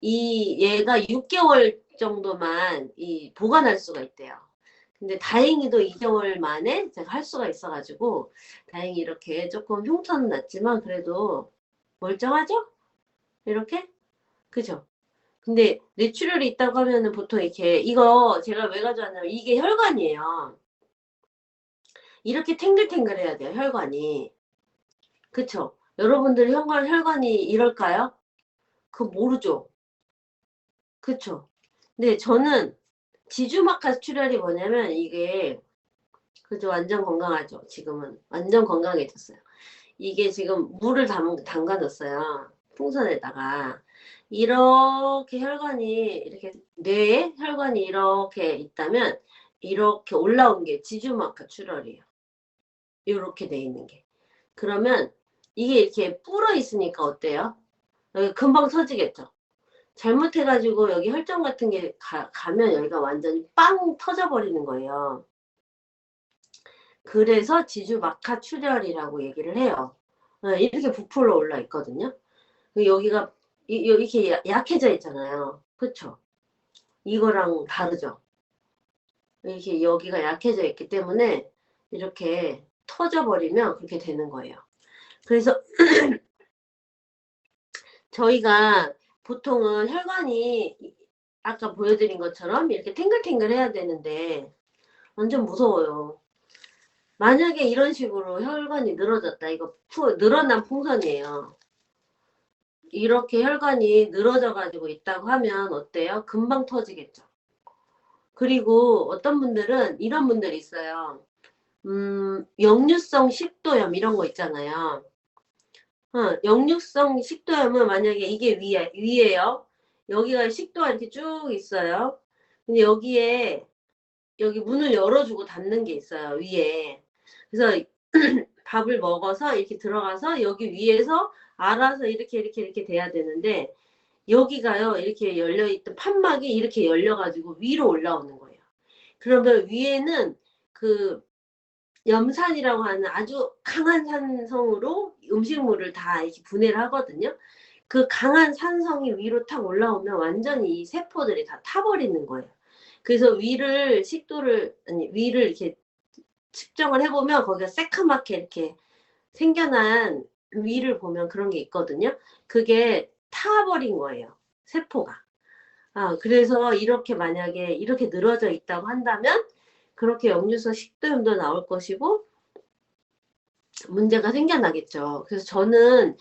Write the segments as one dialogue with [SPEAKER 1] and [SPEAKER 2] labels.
[SPEAKER 1] 얘가 6개월 정도만 보관할 수가 있대요. 근데 다행히도 2개월 만에 제가 할 수가 있어가지고 다행히 이렇게 조금 흉터는 났지만 그래도 멀쩡하죠? 이렇게? 그죠? 근데 뇌출혈이 있다고 하면은 보통 이렇게 이거 제가 왜 가져왔냐면 이게 혈관이에요. 이렇게 탱글탱글해야 돼요, 혈관이. 그쵸? 여러분들 혈관이 이럴까요? 그거 모르죠? 그쵸? 근데 저는 지주막하 출혈이 뭐냐면 이게 그죠? 완전 건강하죠? 지금은 완전 건강해졌어요. 이게 지금 물을 담가 놨어요. 풍선에다가. 이렇게 혈관이 이렇게 뇌에 혈관이 이렇게 있다면 이렇게 올라온 게 지주막하 출혈이에요. 이렇게 돼 있는 게. 그러면 이게 이렇게 불어 있으니까 어때요? 여기 금방 터지겠죠? 잘못해가지고 여기 혈전 같은 게 가면 여기가 완전히 빵 터져버리는 거예요. 그래서 지주막하 출혈이라고 얘기를 해요. 이렇게 부풀어 올라 있거든요. 여기가 이렇게 약해져 있잖아요. 그쵸? 이거랑 다르죠? 이렇게 여기가 약해져 있기 때문에 이렇게 터져버리면 그렇게 되는 거예요. 그래서 저희가 보통은 혈관이 아까 보여드린 것처럼 이렇게 탱글탱글 해야 되는데 완전 무서워요. 만약에 이런 식으로 혈관이 늘어졌다. 이거 늘어난 풍선이에요. 이렇게 혈관이 늘어져 가지고 있다고 하면 어때요? 금방 터지겠죠. 그리고 어떤 분들은 이런 분들이 있어요. 역류성 식도염 이런 거 있잖아요. 역류성 식도염은 만약에 이게 위에요. 여기가 식도가 이렇게 쭉 있어요. 근데 여기 문을 열어주고 닫는 게 있어요. 위에. 그래서 밥을 먹어서 이렇게 들어가서 여기 위에서 알아서 이렇게 돼야 되는데 여기가요. 이렇게 열려있던 판막이 이렇게 열려가지고 위로 올라오는 거예요. 그러면 위에는 그 염산이라고 하는 아주 강한 산성으로 음식물을 다 이렇게 분해를 하거든요. 그 강한 산성이 위로 탁 올라오면 완전히 이 세포들이 다 타버리는 거예요. 그래서 위를 이렇게 측정을 해보면 거기가 새카맣게 이렇게 생겨난 위를 보면 그런 게 있거든요. 그게 타버린 거예요. 세포가. 그래서 이렇게 만약에 이렇게 늘어져 있다고 한다면 그렇게 역류성 식도염도 나올 것이고 문제가 생겨나겠죠. 그래서 저는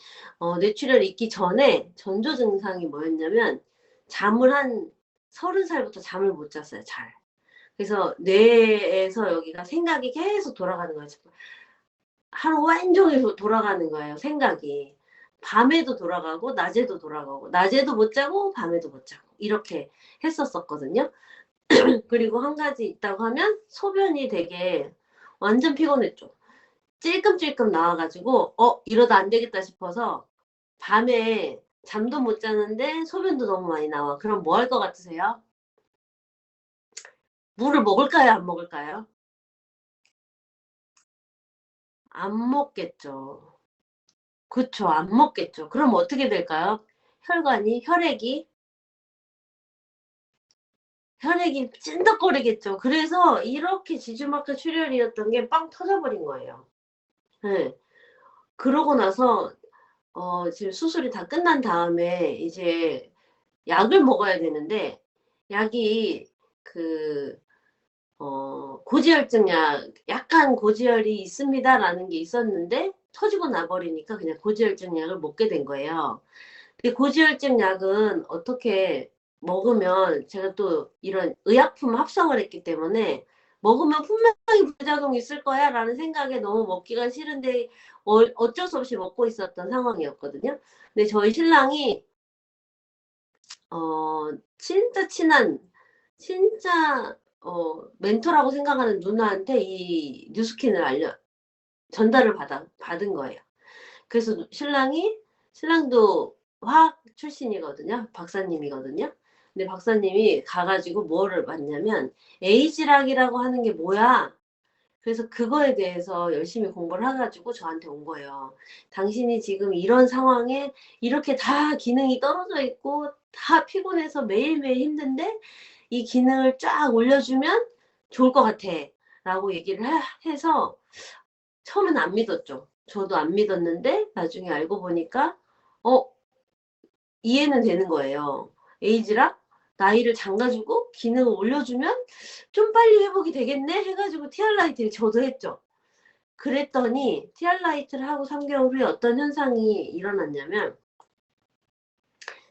[SPEAKER 1] 뇌출혈이 있기 전에 전조 증상이 뭐였냐면 잠을 한 30살부터 잠을 못 잤어요. 잘. 그래서 뇌에서 여기가 생각이 계속 돌아가는 거예요. 하루 온종일 돌아가는 거예요. 생각이. 밤에도 돌아가고 낮에도 돌아가고 낮에도 못 자고 밤에도 못 자고 이렇게 했었거든요. 그리고 한 가지 있다고 하면 소변이 되게 완전 피곤했죠. 찔끔찔끔 나와가지고 이러다 안 되겠다 싶어서 밤에 잠도 못 자는데 소변도 너무 많이 나와. 그럼 뭐 할 것 같으세요? 물을 먹을까요? 안 먹을까요? 안 먹겠죠. 그쵸. 안 먹겠죠. 그럼 어떻게 될까요? 혈액이 찐득거리겠죠. 그래서 이렇게 지주막하 출혈이었던 게 빵 터져버린 거예요. 네. 그러고 나서 지금 수술이 다 끝난 다음에 이제 약을 먹어야 되는데 약이 그 고지혈증 약, 약간 고지혈이 있습니다라는 게 있었는데 터지고 나버리니까 그냥 고지혈증 약을 먹게 된 거예요. 근데 고지혈증 약은 어떻게 먹으면 제가 또 이런 의약품 합성을 했기 때문에 먹으면 분명히 부작용이 있을 거야 라는 생각에 너무 먹기가 싫은데 어쩔 수 없이 먹고 있었던 상황이었거든요. 근데 저희 신랑이 진짜 친한 진짜 멘토라고 생각하는 누나한테 이 뉴스킨을 전달을 받은 거예요. 그래서 신랑도 화학 출신이거든요. 박사님이거든요. 근데 박사님이 가가지고 뭐를 봤냐면 에이즈락이라고 하는 게 뭐야? 그래서 그거에 대해서 열심히 공부를 해가지고 저한테 온 거예요. 당신이 지금 이런 상황에 이렇게 다 기능이 떨어져 있고 다 피곤해서 매일매일 힘든데 이 기능을 쫙 올려주면 좋을 것 같아 라고 얘기를 해서 처음엔 안 믿었죠. 저도 안 믿었는데 나중에 알고 보니까 이해는 되는 거예요. 에이즈랑 나이를 잠가주고 기능을 올려주면 좀 빨리 회복이 되겠네 해가지고 티알라이트를 저도 했죠. 그랬더니 티알라이트를 하고 3개월 후에 어떤 현상이 일어났냐면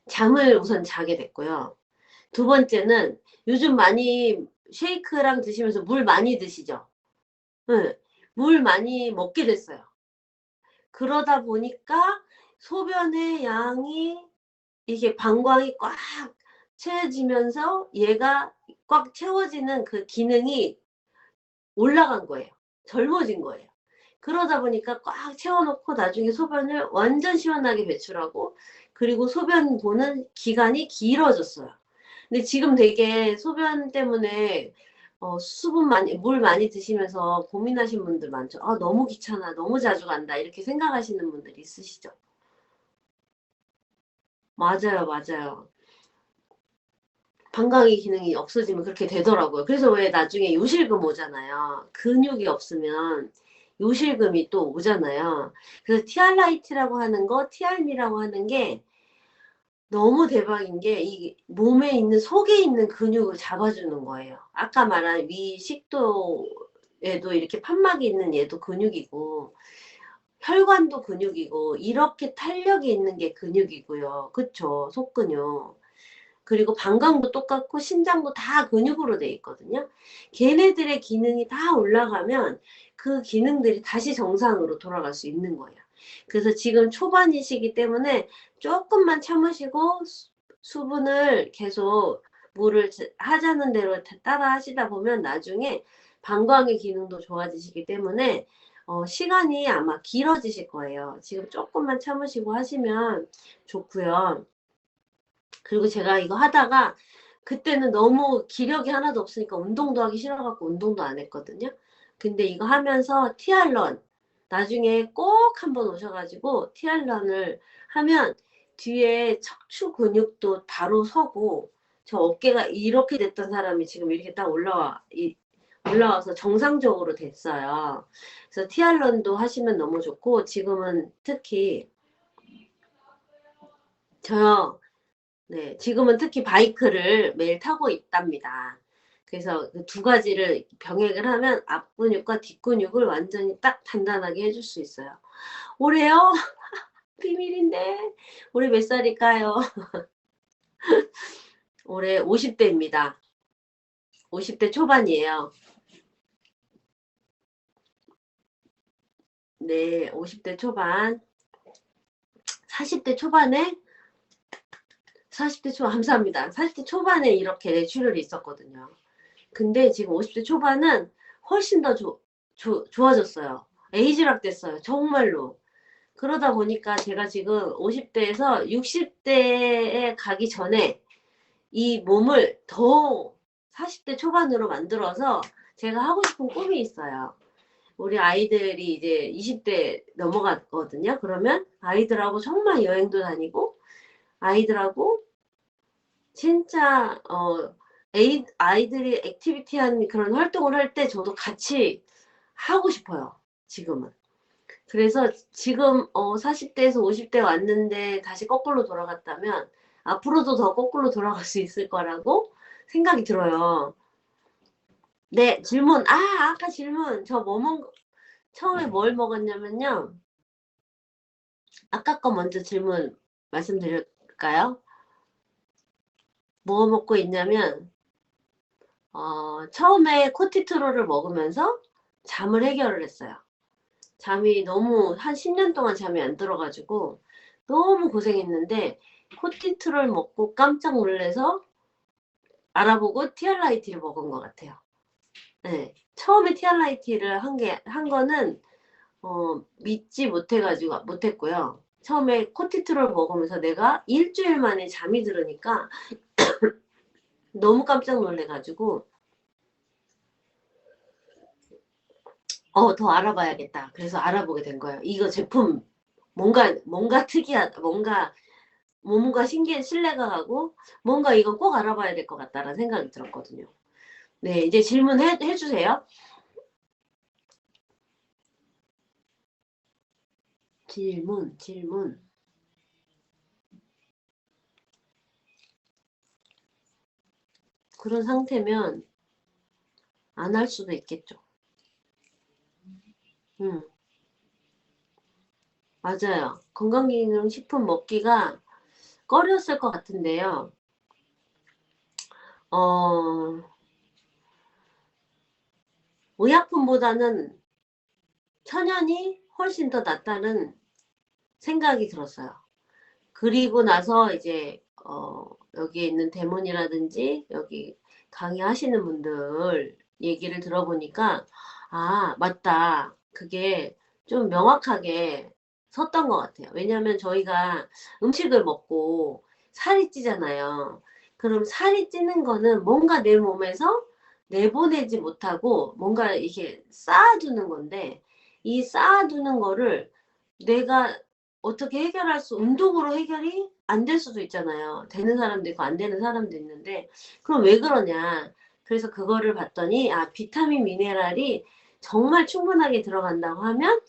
[SPEAKER 1] 잠을 우선 자게 됐고요. 두 번째는 요즘 많이 쉐이크랑 드시면서 물 많이 드시죠? 네, 물 많이 먹게 됐어요. 그러다 보니까 소변의 양이 이게 방광이 꽉 채워지면서 얘가 꽉 채워지는 그 기능이 올라간 거예요. 젊어진 거예요. 그러다 보니까 꽉 채워놓고 나중에 소변을 완전 시원하게 배출하고 그리고 소변 보는 기간이 길어졌어요. 근데 지금 되게 소변 때문에 수분 많이, 물 많이 드시면서 고민하신 분들 많죠. 아, 너무 귀찮아. 너무 자주 간다. 이렇게 생각하시는 분들 있으시죠? 맞아요, 맞아요. 방광의 기능이 없어지면 그렇게 되더라고요. 그래서 왜 나중에 요실금 오잖아요. 근육이 없으면 요실금이 또 오잖아요. 그래서 티알라이트라고 하는 거, 티알미라고 하는 게 너무 대박인 게 이 몸에 있는 속에 있는 근육을 잡아주는 거예요. 아까 말한 위 식도에도 이렇게 판막이 있는 얘도 근육이고 혈관도 근육이고 이렇게 탄력이 있는 게 근육이고요. 그쵸? 속근육. 그리고 방광도 똑같고 신장도 다 근육으로 돼 있거든요. 걔네들의 기능이 다 올라가면 그 기능들이 다시 정상으로 돌아갈 수 있는 거예요. 그래서 지금 초반이시기 때문에 조금만 참으시고 수분을 계속 물을 하자는 대로 따라 하시다 보면 나중에 방광의 기능도 좋아지시기 때문에 시간이 아마 길어지실 거예요. 지금 조금만 참으시고 하시면 좋고요. 그리고 제가 이거 하다가 그때는 너무 기력이 하나도 없으니까 운동도 하기 싫어갖고 운동도 안 했거든요. 근데 이거 하면서 티알런 나중에 꼭 한번 오셔가지고 티알런을 하면 뒤에 척추 근육도 바로 서고 저 어깨가 이렇게 됐던 사람이 지금 이렇게 딱 올라와서 정상적으로 됐어요. 그래서 티알런도 하시면 너무 좋고 지금은 특히 저요. 네, 지금은 특히 바이크를 매일 타고 있답니다. 그래서 그 두 가지를 병행을 하면 앞근육과 뒷근육을 완전히 딱 단단하게 해줄 수 있어요. 올해요? 비밀인데. 올해 몇 살일까요? 올해 50대입니다. 50대 초반이에요. 네, 50대 초반. 40대 초반에 40대 초반 감사합니다. 40대 초반에 이렇게 뇌출혈이 있었거든요. 근데 지금 50대 초반은 훨씬 더 좋아졌어요. 에이즈락 됐어요. 정말로. 그러다 보니까 제가 지금 50대에서 60대에 가기 전에 이 몸을 더 40대 초반으로 만들어서 제가 하고 싶은 꿈이 있어요. 우리 아이들이 이제 20대 넘어갔거든요. 그러면 아이들하고 정말 여행도 다니고 아이들하고 진짜 아이들이 액티비티한 그런 활동을 할 때 저도 같이 하고 싶어요. 지금은. 그래서 지금 40대에서 50대 왔는데 다시 거꾸로 돌아갔다면 앞으로도 더 거꾸로 돌아갈 수 있을 거라고 생각이 들어요. 네, 질문. 아까 질문. 처음에 뭘 먹었냐면요. 아까 거 먼저 질문 말씀드릴까요? 뭐 먹고 있냐면 처음에 코티트롤을 먹으면서 잠을 해결을 했어요. 잠이 너무 한 10년 동안 잠이 안 들어가지고 너무 고생했는데 코티트롤 먹고 깜짝 놀래서 알아보고 티알라이티를 먹은 것 같아요. 네. 처음에 티알라이티를 한 거는 믿지 못했고요. 처음에 코티트롤 먹으면서 내가 일주일 만에 잠이 들으니까 너무 깜짝 놀래가지고 더 알아봐야겠다. 그래서 알아보게 된 거예요. 이거 제품 뭔가 특이하다. 뭔가 신뢰가 가고 뭔가 이거 꼭 알아봐야 될 것 같다라는 생각이 들었거든요. 네, 이제 질문해 주세요. 질문. 그런 상태면 안 할 수도 있겠죠. 맞아요. 건강기능식품 먹기가 꺼렸을 것 같은데요. 어, 의약품보다는 천연이 훨씬 더 낫다는 생각이 들었어요. 그리고 나서 이제 여기에 있는 대문이라든지 여기 강의하시는 분들 얘기를 들어보니까 아 맞다. 그게 좀 명확하게 섰던 것 같아요. 왜냐하면 저희가 음식을 먹고 살이 찌잖아요. 그럼 살이 찌는 거는 뭔가 내 몸에서 내보내지 못하고 뭔가 이렇게 쌓아두는 건데 이 쌓아두는 거를 내가 어떻게 해결할 수 운동으로 해결이 안 될 수도 있잖아요. 되는 사람도 있고 안 되는 사람도 있는데 그럼 왜 그러냐. 그래서 그거를 봤더니 아 비타민 미네랄이 정말 충분하게 들어간다고 하면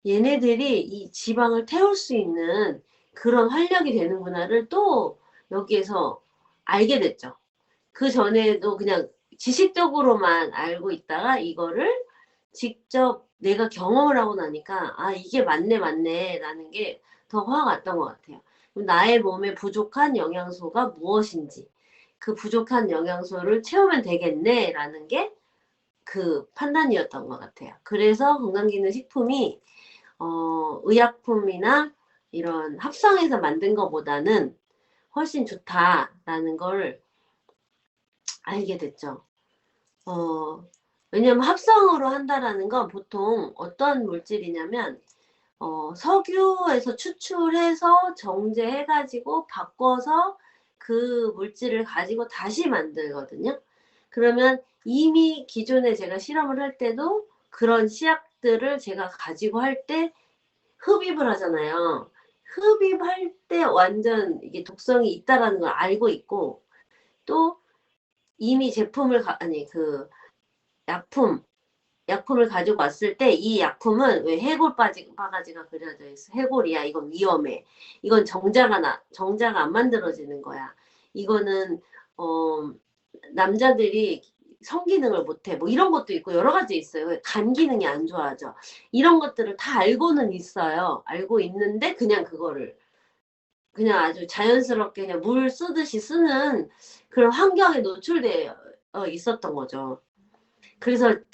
[SPEAKER 1] 얘네들이 이 지방을 태울 수 있는 그런 활력이 되는구나를 또 여기에서 알게 됐죠. 그 전에도 그냥 지식적으로만 알고 있다가 이거를 직접 내가 경험을 하고 나니까 아 이게 맞네 라는 게 더 화가 났던 것 같아요. 나의 몸에 부족한 영양소가 무엇인지 그 부족한 영양소를 채우면 되겠네 라는 게 그 판단이었던 것 같아요. 그래서 건강기능식품이 의약품이나 이런 합성해서 만든 것보다는 훨씬 좋다라는 걸 알게 됐죠. 어, 왜냐면 합성으로 한다라는 건 보통 어떤 물질이냐면 석유에서 추출해서 정제해가지고 바꿔서 그 물질을 가지고 다시 만들거든요. 그러면 이미 기존에 제가 실험을 할 때도 그런 시약들을 제가 가지고 할 때 흡입을 하잖아요. 흡입할 때 완전 이게 독성이 있다라는 걸 알고 있고 또 이미 아니 그 약품 약품을 가지고 왔을 때 이 약품은 왜 해골 바가지가 그려져 있어. 해골이야. 이건 위험해. 이건 정자가 안 만들어지는 거야. 이거는 어 남자들이 성기능을 못해. 뭐 이런 것도 있고 여러 가지 있어요. 간 기능이 안 좋아져. 이런 것들을 다 알고는 있어요. 알고 있는데 그냥 그거를 그냥 아주 자연스럽게 그냥 물 쓰듯이 쓰는 그런 환경에 노출되어 있었던 거죠.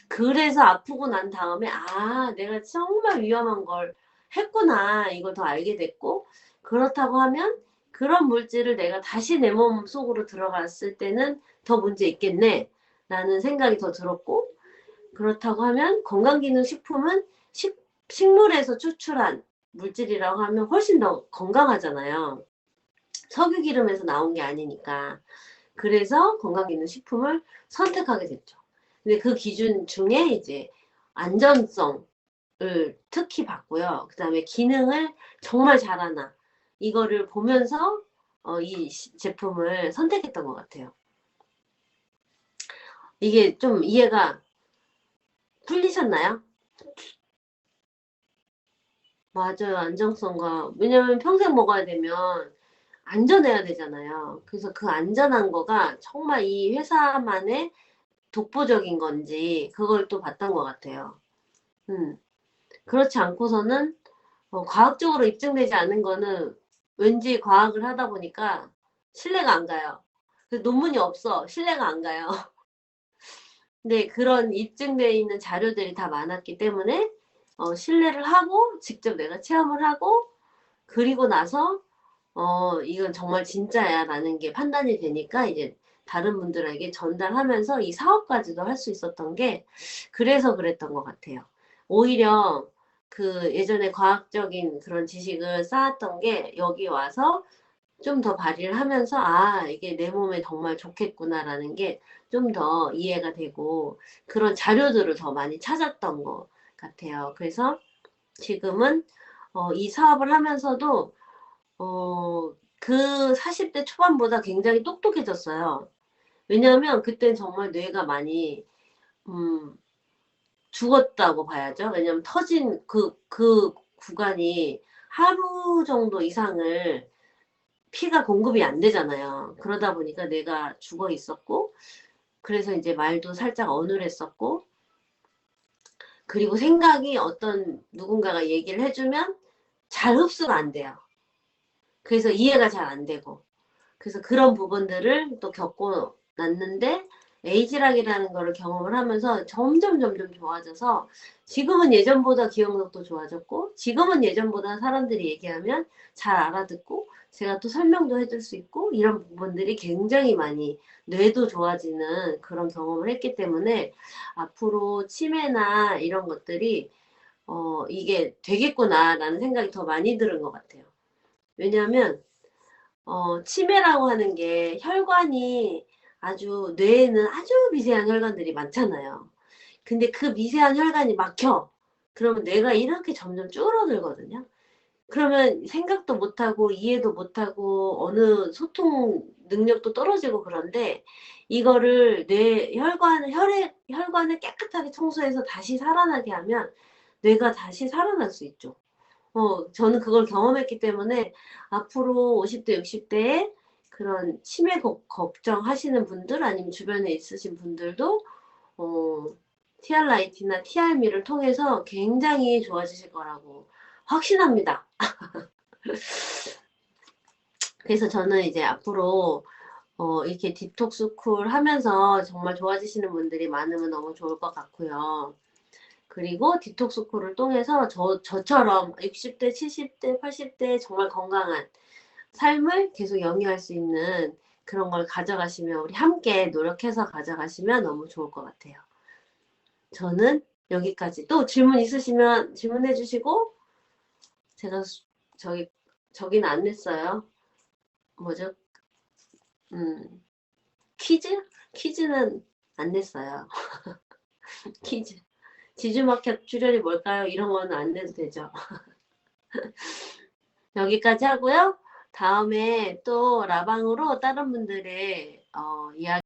[SPEAKER 1] 그래서 아프고 난 다음에 아 내가 정말 위험한 걸 했구나 이걸 더 알게 됐고 그렇다고 하면 그런 물질을 내가 다시 내 몸 속으로 들어갔을 때는 더 문제 있겠네 라는 생각이 더 들었고 그렇다고 하면 건강기능식품은 식물에서 추출한 물질이라고 하면 훨씬 더 건강하잖아요. 석유기름에서 나온 게 아니니까. 그래서 건강기능식품을 선택하게 됐죠. 근데 그 기준 중에 이제 안전성을 특히 봤고요. 그 다음에 기능을 정말 잘하나 이거를 보면서 이 제품을 선택했던 것 같아요. 이게 좀 이해가 풀리셨나요? 맞아요. 안정성과 왜냐면 평생 먹어야 되면 안전해야 되잖아요. 그래서 그 안전한 거가 정말 이 회사만의 독보적인 건지 그걸 또 봤던 것 같아요. 음. 그렇지 않고서는 과학적으로 입증되지 않은 거는 왠지 과학을 하다 보니까 신뢰가 안 가요. 그 논문이 없어. 신뢰가 안 가요. 근데 그런 입증되어 있는 자료들이 다 많았기 때문에 신뢰를 하고 직접 내가 체험을 하고 그리고 나서 이건 정말 진짜야 라는 게 판단이 되니까 이제 다른 분들에게 전달하면서 이 사업까지도 할 수 있었던 게 그래서 그랬던 것 같아요. 오히려 그 예전에 과학적인 그런 지식을 쌓았던 게 여기 와서 좀 더 발휘를 하면서 아 이게 내 몸에 정말 좋겠구나라는 게 좀 더 이해가 되고 그런 자료들을 더 많이 찾았던 것 같아요. 그래서 지금은 이 사업을 하면서도 그 40대 초반보다 굉장히 똑똑해졌어요. 왜냐하면 그땐 정말 뇌가 많이 음, 죽었다고 봐야죠. 왜냐하면 터진 그 구간이 하루 정도 이상을 피가 공급이 안 되잖아요. 그러다 보니까 뇌가 죽어 있었고, 그래서 이제 말도 살짝 어눌했었고, 그리고 생각이 어떤 누군가가 얘기를 해주면 잘 흡수가 안 돼요. 그래서 이해가 잘 안 되고. 그래서 그런 부분들을 또 겪고 났는데, 에이지락이라는 거를 경험을 하면서 점점 좋아져서 지금은 예전보다 기억력도 좋아졌고, 지금은 예전보다 사람들이 얘기하면 잘 알아듣고, 제가 또 설명도 해줄 수 있고, 이런 부분들이 굉장히 많이 뇌도 좋아지는 그런 경험을 했기 때문에 앞으로 치매나 이런 것들이 이게 되겠구나라는 생각이 더 많이 드는 것 같아요. 왜냐하면 치매라고 하는 게 혈관이 아주 뇌에는 아주 미세한 혈관들이 많잖아요. 근데 그 미세한 혈관이 막혀. 그러면 뇌가 이렇게 점점 줄어들거든요. 그러면 생각도 못하고 이해도 못하고 어느 소통 능력도 떨어지고 그런데 이거를 뇌 혈관을 깨끗하게 청소해서 다시 살아나게 하면 뇌가 다시 살아날 수 있죠. 저는 그걸 경험했기 때문에 앞으로 50대, 60대에 그런 치매 걱정하시는 분들 아니면 주변에 있으신 분들도 TR라이트나 TRM를 통해서 굉장히 좋아지실 거라고 확신합니다. 그래서 저는 이제 앞으로 이렇게 디톡스 쿨 하면서 정말 좋아지시는 분들이 많으면 너무 좋을 것 같고요. 그리고 디톡스 쿨을 통해서 저처럼 60대, 70대, 80대 정말 건강한 삶을 계속 영위할 수 있는 그런 걸 가져가시면 우리 함께 노력해서 가져가시면 너무 좋을 것 같아요. 저는 여기까지. 또 질문 있으시면 질문해 주시고 제가 저기는 안 냈어요. 뭐죠? 퀴즈? 퀴즈는 안 냈어요. 퀴즈. 지주마켓 출혈이 뭘까요? 이런 거는 안 내도 되죠. 여기까지 하고요. 다음에 또 라방으로 다른 분들의 이야기